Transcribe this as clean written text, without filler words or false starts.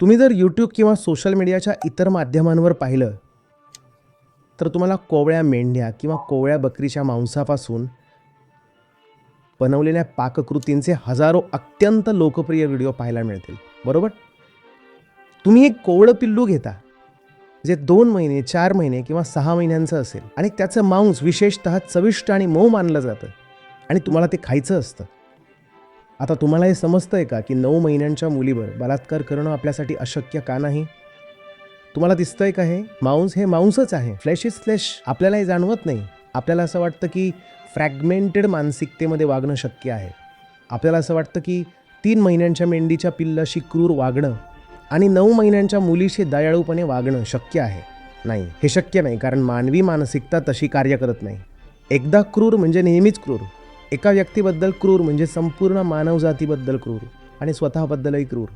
तुम्ही जर यूट्यूब किंवा सोशल मीडियाच्या इतर माध्यमांवर पाहिलं तर तुम्हाला कोवळ्या मेंढ्या किंवा कोवळ्या बकरीच्या मांसापासून बनवलेल्या पाककृतींचे हजारो अत्यंत लोकप्रिय व्हिडिओ पाहायला मिळतील, बरोबर? तुम्ही एक कोवळं पिल्लू घेता जे 2 महिने 4 महिने किंवा 6 महिन्यांचं असेल आणि त्याचं मांस विशेषतः चविष्ट आणि मऊ मानलं जातं आणि तुम्हाला ते खायचं असतं. आता तुम्हाला हे समजतंय का की 9 महिन्यांच्या मुलीवर बलात्कार करणं आपल्यासाठी अशक्य का नाही? तुम्हाला दिसतंय का हे मांसच आहे, फ्लेश इज फ्लेश. आपल्याला हे जाणवत नाही. आपल्याला असं वाटतं की फ्रॅगमेंटेड मानसिकतेमध्ये वागणं शक्य आहे. आपल्याला असं वाटतं की 3 महिन्यांच्या मेंढीच्या पिल्लाशी क्रूर वागणं आणि 9 महिन्यांच्या मुलीशी दयाळूपणे वागणं शक्य आहे. नाही, हे शक्य नाही, कारण मानवी मानसिकता तशी कार्य करत नाही. एकदा क्रूर म्हणजे नेहमीच क्रूर. एका व्यक्तीबद्दल क्रूर म्हणजे संपूर्ण मानवजातीबद्दल क्रूर आणि स्वतःबद्दलही क्रूर.